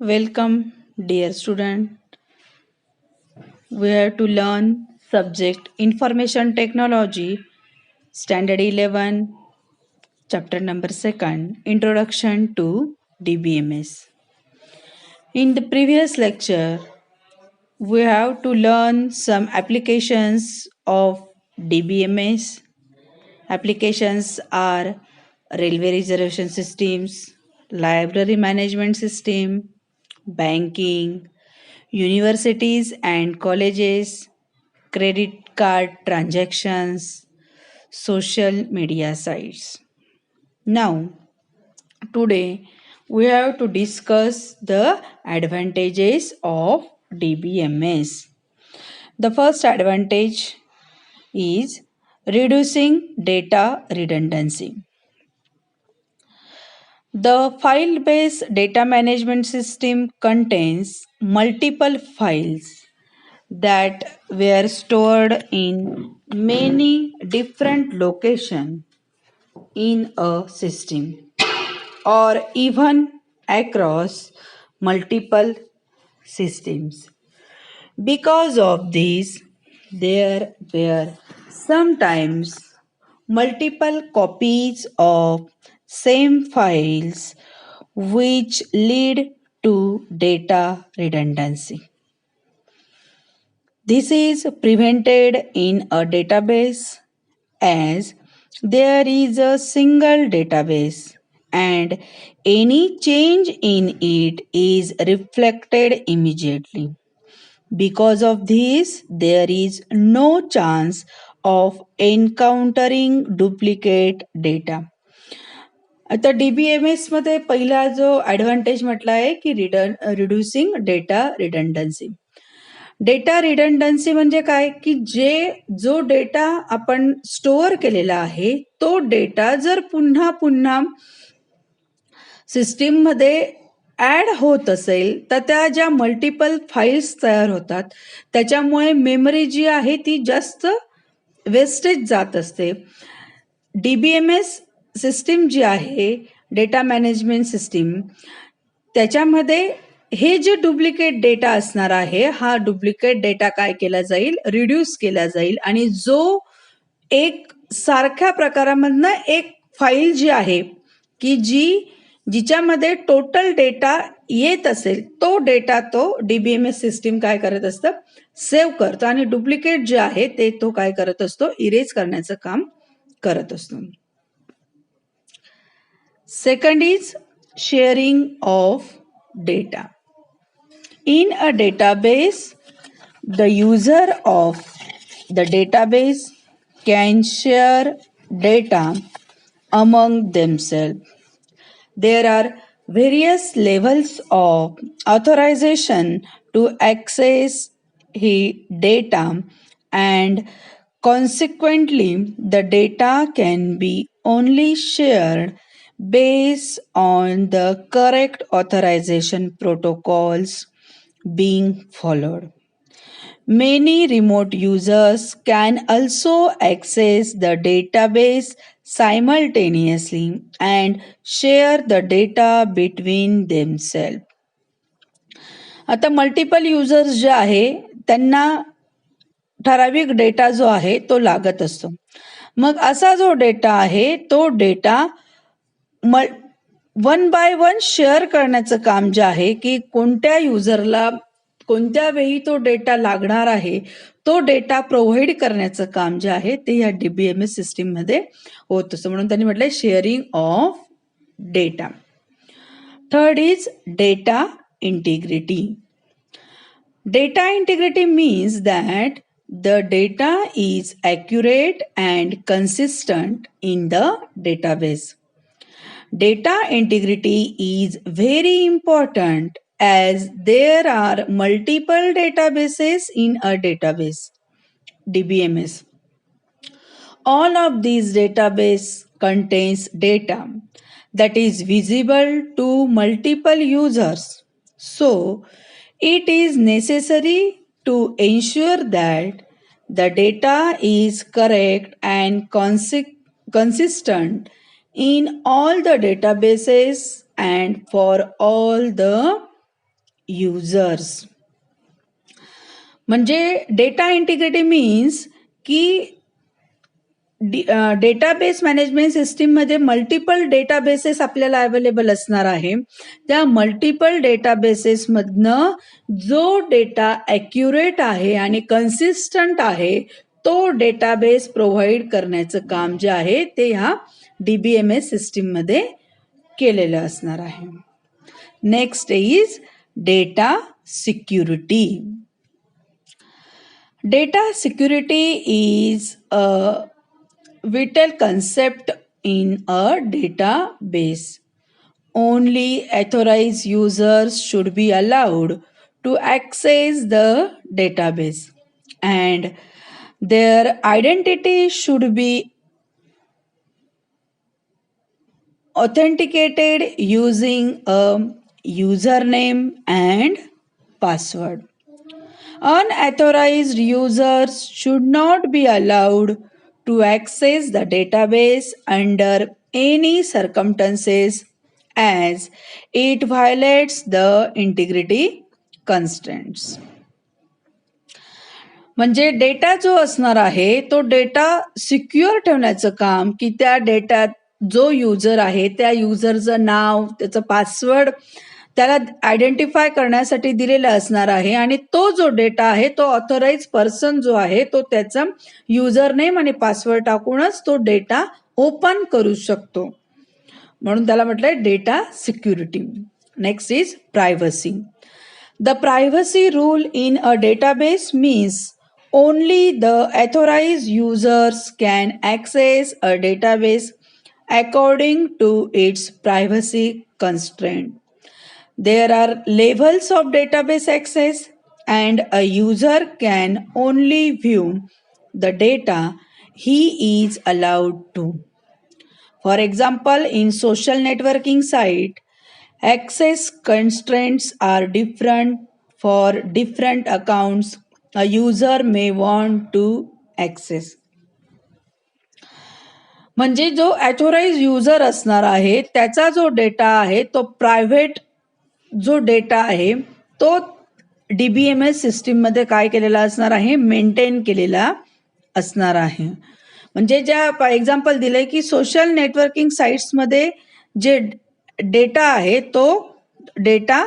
Welcome, dear student. We have to learn subject Information Technology, Standard 11, Chapter number 2, Introduction to DBMS. In the previous lecture, we have to learn some applications of DBMS. Applications are railway reservation systems, library management system, banking, universities and colleges, credit card transactions, social media sites. Now, today we have to discuss the advantages of DBMS. The first advantage is reducing data redundancy. The file based data management system contains multiple files that were stored in many different locations in a system or even across multiple systems. Because of this, there were sometimes multiple copies of same files which lead to data redundancy. This is prevented in a database as there is a single database and any change in it is reflected immediately. Because of this, there is no chance of encountering duplicate data. आता DBMS मध्ये पहिला जो advantage म्हटला आहे की reducing data रिडंडन्सी. Data रिडंडन्सी म्हणजे काय की जो डेटा आपण स्टोअर केलेला आहे तो डेटा जर पुन्हा पुन्हा सिस्टीममध्ये ॲड होत असेल तर त्या ज्या मल्टिपल फाईल्स तयार होतात त्याच्यामुळे मेमरी जी आहे ती जास्त वेस्टेज जात असते. DBMS सिस्टीम जी आहे डेटा मॅनेजमेंट सिस्टीम त्याच्यामध्ये हे जे डुप्लिकेट डेटा असणार आहे हा डुप्लिकेट डेटा काय केला जाईल रिड्यूस केला जाईल आणि जो एक सारख्या प्रकारामधनं एक फाईल जी आहे की जिच्यामध्ये टोटल डेटा येत असेल तो डेटा तो DBMS सिस्टीम काय करत असतं सेव्ह करतो आणि डुप्लिकेट जे आहे ते तो काय करत असतो इरेज करण्याचं काम करत असतो. Second is sharing of data. In a database, the user of the database can share data among themselves. There are various levels of authorization to access data and consequently the data can be only shared based on the correct authorization protocols being followed. Many remote users can also access the database simultaneously and share the data between themselves. आता multiple users जे आहे त्यांना ठराविक data जो आहे तो लागत असतो. मग असा जो डेटा आहे तो data one by one share करण्याचं काम जे आहे की कोणत्या युजरला कोणत्या वेळी तो डेटा लागणार आहे तो डेटा प्रोव्हाइड करण्याचं काम जे आहे ते या DBMS सिस्टीम मध्ये होत असतं. म्हणून त्यांनी म्हटलंय sharing of data. Third is data integrity. Data integrity means that the data is accurate and consistent in the database. Data integrity is very important as there are multiple databases in a database, DBMS. All of these databases contains data that is visible to multiple users. So, it is necessary to ensure that the data is correct and consistent in all the databases and for all the users. म्हणजे data integrity means की database management सिस्टीममध्ये multiple databases आपल्याला available असणार आहे. त्या multiple डेटाबेसेसमधनं जो data accurate आहे आणि कन्सिस्टंट आहे तो डेटाबेस प्रोव्हाइड करण्याचं काम जे आहे ते ह्या DBMS सिस्टीममध्ये केलेलं असणार आहे. Next is data security. Data security is a vital concept in a database. Only authorized users should be allowed to access the database, and their identity should be authenticated using a username and password. Unauthorized users should not be allowed to access the database under any circumstances as it violates the integrity constraints. म्हणजे data जो असणार आहे तो data secure ठेवण्याचं काम की त्या डेटात जो युजर आहे त्या युजरचं नाव त्याचं पासवर्ड त्याला आयडेंटिफाय करण्यासाठी दिलेला असणार आहे आणि तो जो डेटा आहे तो ऑथोराइज पर्सन जो आहे तो त्याचा युजर नेम आणि पासवर्ड टाकूनच तो डेटा ओपन करू शकतो, म्हणून त्याला म्हटलंय data security. Next is privacy. The privacy rule in a database means only the authorized users can access a database according to its privacy constraint. There are levels of database access, and a user can only view the data he is allowed to. For example, in social networking site, access constraints are different for different accounts a user may want to access. म्हणजे जो authorise user असणार आहे त्याचा जो data आहे तो private जो data आहे तो DBMS सिस्टीममध्ये काय केलेला असणार आहे, मेंटेन केलेला असणार आहे. म्हणजे ज्या एक्झाम्पल दिलंय की सोशल नेटवर्किंग साईट्समध्ये जे डेटा आहे तो डेटा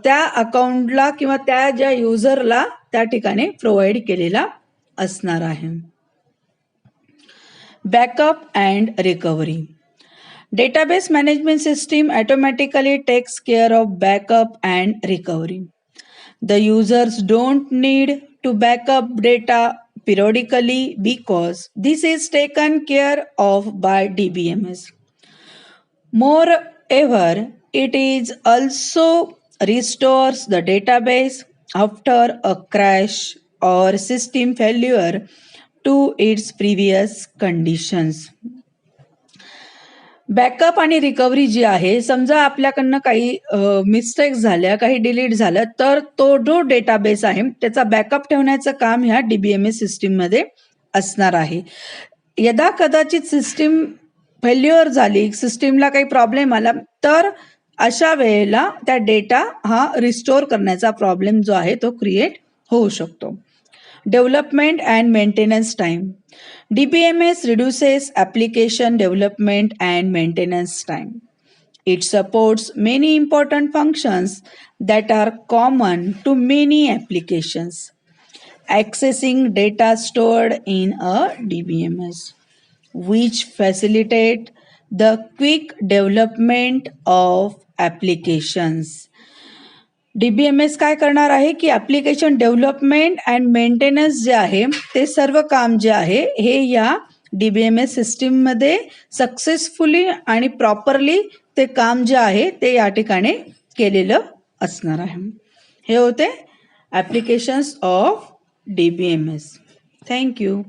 त्या अकाउंटला किंवा त्या ज्या युजरला त्या ठिकाणी प्रोव्हाइड केलेला असणार आहे. Backup and recovery. Database management system automatically takes care of backup and recovery. The users don't need to backup data periodically because this is taken care of by DBMS. Moreover, it is also restores the database after a crash or system failure to its previous conditions. Backup आणि recovery जी आहे, समजा आपल्याकडनं काही mistakes झाल्या, काही delete झालं, तर तो जो डेटाबेस आहे त्याचा बॅकअप ठेवण्याचं काम ह्या DBMS सिस्टीममध्ये असणार आहे. यदा कदाचित सिस्टीम फेल्युअर झाली, सिस्टीमला काही प्रॉब्लेम आला, तर अशा वेळेला त्या डेटा हा रिस्टोर करण्याचा प्रॉब्लेम जो आहे तो क्रिएट होऊ शकतो. Development and maintenance time. DBMS reduces application development and maintenance time. It supports many important functions that are common to many applications. Accessing data stored in a DBMS, which facilitate the quick development of applications. DBMS काय करणार आहे की application development and maintenance जे आहे ते सर्व काम जे आहे हे या DBMS सिस्टीममध्ये सक्सेसफुली आणि प्रॉपरली ते काम जे आहे ते या ठिकाणी केलेलं असणार आहे. हे होते ॲप्लिकेशन्स ऑफ DBMS. थँक्यू.